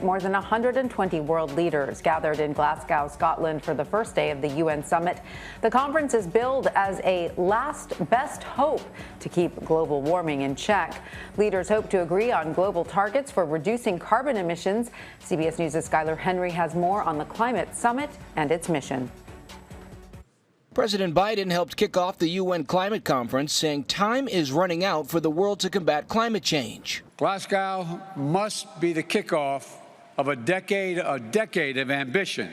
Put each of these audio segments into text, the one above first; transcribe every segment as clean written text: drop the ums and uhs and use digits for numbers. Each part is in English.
more than 120 world leaders gathered in Glasgow, Scotland for the first day of the UN summit. The conference is billed as a last best hope to keep global warming in check. Leaders hope to agree on global targets for reducing carbon emissions. CBS News' Skyler Henry has more on the climate summit and its mission. President Biden helped kick off the UN climate conference, saying time is running out for the world to combat climate change. Glasgow must be the kickoff of a decade of ambition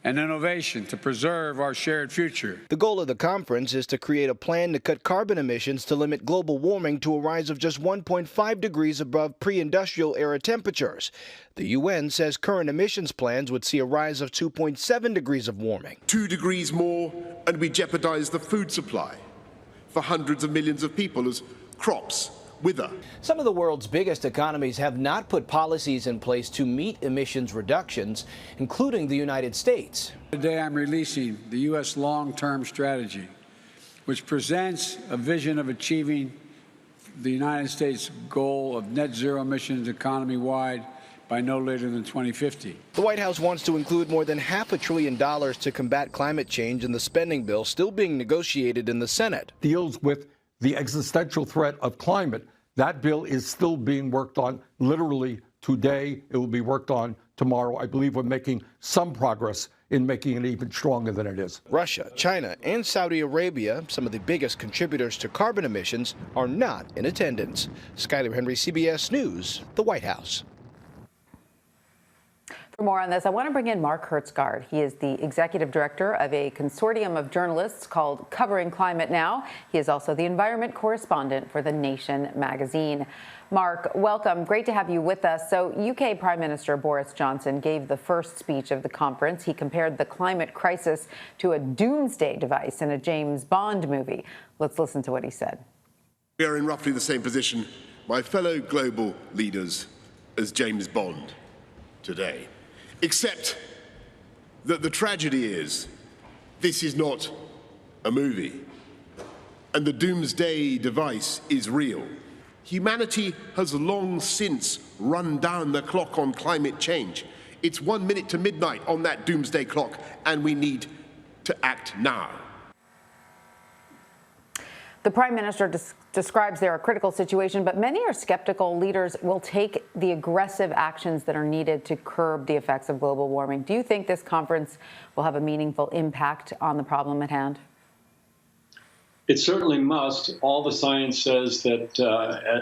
and innovation to preserve our shared future. The goal of the conference is to create a plan to cut carbon emissions to limit global warming to a rise of just 1.5 degrees above pre-industrial era temperatures. The UN says current emissions plans would see a rise of 2.7 degrees of warming. 2 degrees more and we jeopardize the food supply for hundreds of millions of people as crops wither. Some of the world's biggest economies have not put policies in place to meet emissions reductions, including the United States. Today I'm releasing the U.S. long-term strategy, which presents a vision of achieving the United States goal of net zero emissions economy-wide by no later than 2050. The White House wants to include more than $500 billion to combat climate change in the spending bill still being negotiated in the Senate. Deals with the existential threat of climate. That bill is still being worked on literally today. It will be worked on tomorrow. I believe we're making some progress in making it even stronger than it is. Russia, China, and Saudi Arabia, some of the biggest contributors to carbon emissions, are not in attendance. Skyler Henry, CBS News, the White House. For more on this, I want to bring in Mark Hertsgaard. He is the executive director of a consortium of journalists called Covering Climate Now. He is also the environment correspondent for The Nation magazine. Mark, welcome. Great to have you with us. So UK Prime Minister Boris Johnson gave the first speech of the conference. He compared the climate crisis to a doomsday device in a James Bond movie. Let's listen to what he said. We are in roughly the same position, my fellow global leaders, as James Bond today. Except that the tragedy is, this is not a movie, and the doomsday device is real. Humanity has long since run down the clock on climate change. It's 1 minute to midnight on that doomsday clock, and we need to act now. The Prime Minister describes there a critical situation, but many are skeptical leaders will take the aggressive actions that are needed to curb the effects of global warming. Do you think this conference will have a meaningful impact on the problem at hand? It certainly must. All the science says that,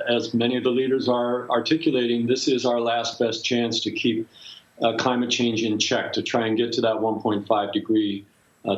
as many of the leaders are articulating, this is our last best chance to keep climate change in check, to try and get to that 1.5 degree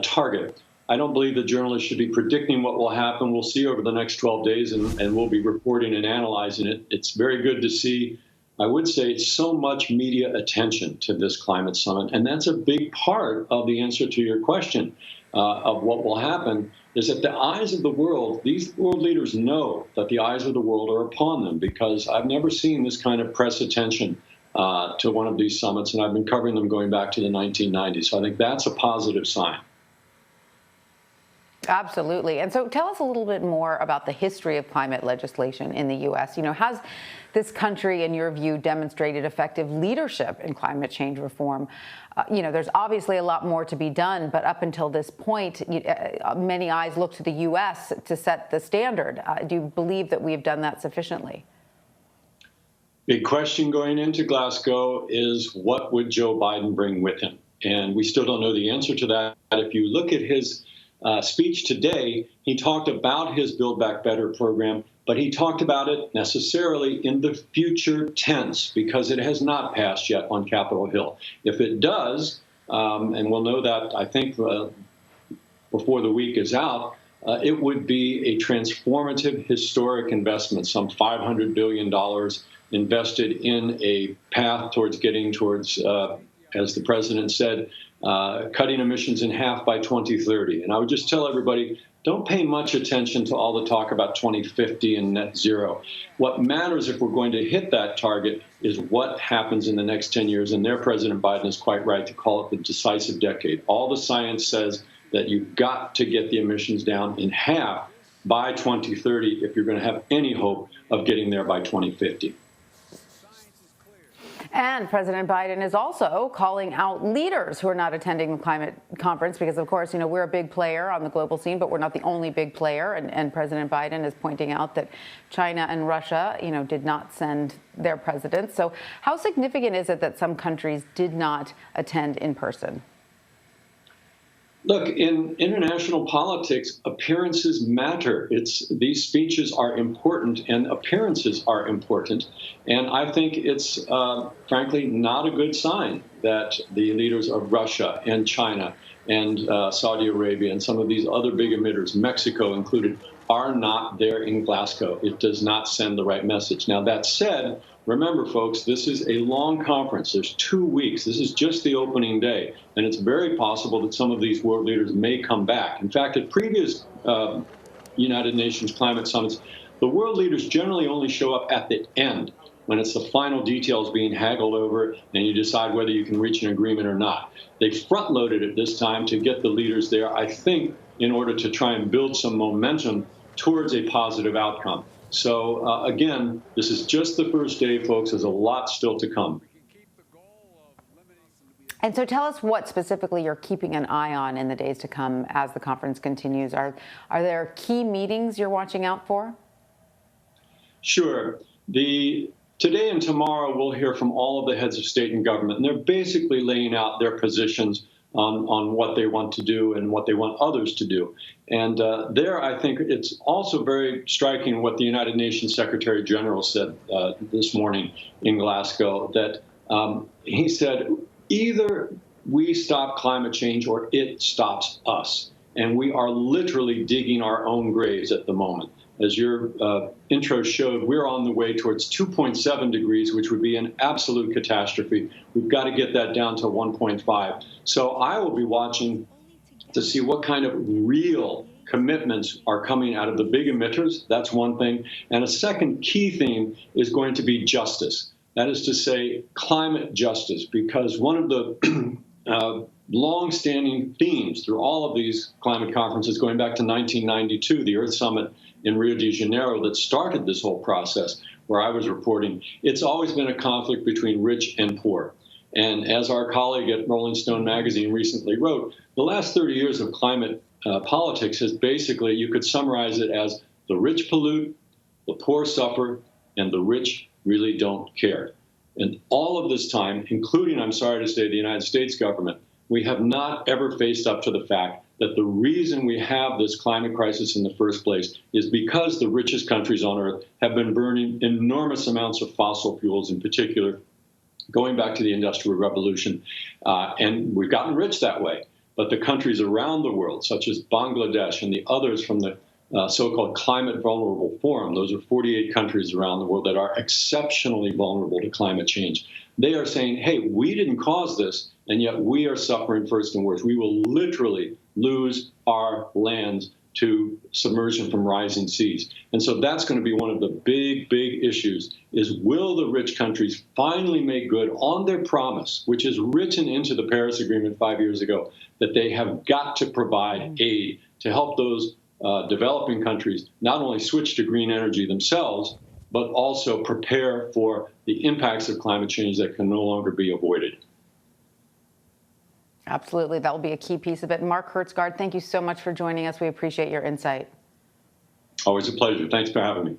target. I don't believe that journalists should be predicting what will happen. We'll see over the next 12 days, and we'll be reporting and analyzing it. It's very good to see, I would say, so much media attention to this climate summit. And that's a big part of the answer to your question of what will happen, is that the eyes of the world, these world leaders know that the eyes of the world are upon them, because I've never seen this kind of press attention to one of these summits, and I've been covering them going back to the 1990s. So I think that's a positive sign. Absolutely. And so tell us a little bit more about the history of climate legislation in the U.S. You know, has this country, in your view, demonstrated effective leadership in climate change reform? There's obviously a lot more to be done, but up until this point, many eyes look to the U.S. to set the standard. Do you believe that we have done that sufficiently? Big question going into Glasgow is, what would Joe Biden bring with him? And we still don't know the answer to that. If you look at his speech today, he talked about his Build Back Better program, but he talked about it necessarily in the future tense, because it has not passed yet on Capitol Hill. If it does, and we'll know that, I think, before the week is out, it would be a transformative, historic investment, some $500 billion invested in a path towards getting towards, as the president said, cutting emissions in half by 2030. And I would just tell everybody, don't pay much attention to all the talk about 2050 and net zero. What matters, if we're going to hit that target, is what happens in the next 10 years. And there, President Biden is quite right to call it the decisive decade. All the science says that you've got to get the emissions down in half by 2030 if you're going to have any hope of getting there by 2050. And President Biden is also calling out leaders who are not attending the climate conference because, of course, we're a big player on the global scene, but we're not the only big player. And President Biden is pointing out that China and Russia, did not send their presidents. So how significant is it that some countries did not attend in person? Look, in international politics, appearances matter. These speeches are important and appearances are important. And I think it's, frankly, not a good sign that the leaders of Russia and China and Saudi Arabia and some of these other big emitters, Mexico included, are not there in Glasgow. It does not send the right message. Now, that said, remember, folks, this is a long conference. There's 2 weeks. This is just the opening day. And it's very possible that some of these world leaders may come back. In fact, at previous United Nations climate summits, the world leaders generally only show up at the end, when it's the final details being haggled over and you decide whether you can reach an agreement or not. They front-loaded it this time to get the leaders there, I think, in order to try and build some momentum towards a positive outcome. So, again, this is just the first day, folks. There's a lot still to come. And so tell us what specifically you're keeping an eye on in the days to come as the conference continues. Are there key meetings you're watching out for? Sure. Today and tomorrow, we'll hear from all of the heads of state and government, and they're basically laying out their positions on what they want to do and what they want others to do. And there, I think it's also very striking what the United Nations Secretary General said this morning in Glasgow, that he said, either we stop climate change or it stops us. And we are literally digging our own graves at the moment. As your intro showed, we're on the way towards 2.7 degrees, which would be an absolute catastrophe. We've got to get that down to 1.5. So I will be watching to see what kind of real commitments are coming out of the big emitters. That's one thing. And a second key theme is going to be justice. That is to say, climate justice, because one of the long-standing themes through all of these climate conferences going back to 1992, the Earth Summit in Rio de Janeiro that started this whole process where I was reporting, it's always been a conflict between rich and poor. And as our colleague at Rolling Stone magazine recently wrote, the last 30 years of climate politics has basically, you could summarize it as the rich pollute, the poor suffer, and the rich really don't care. And all of this time, including, I'm sorry to say, the United States government, we have not ever faced up to the fact that the reason we have this climate crisis in the first place is because the richest countries on Earth have been burning enormous amounts of fossil fuels, in particular, going back to the Industrial Revolution. And we've gotten rich that way. But the countries around the world, such as Bangladesh and the others from the so-called Climate Vulnerable Forum, those are 48 countries around the world that are exceptionally vulnerable to climate change. They are saying, hey, we didn't cause this, and yet we are suffering first and worst. We will literally lose our lands to submersion from rising seas. And so that's going to be one of the big, big issues, is will the rich countries finally make good on their promise, which is written into the Paris Agreement 5 years ago, that they have got to provide aid to help those developing countries not only switch to green energy themselves, but also prepare for the impacts of climate change that can no longer be avoided. Absolutely. That will be a key piece of it. Mark Hertsgaard, thank you so much for joining us. We appreciate your insight. Always a pleasure. Thanks for having me.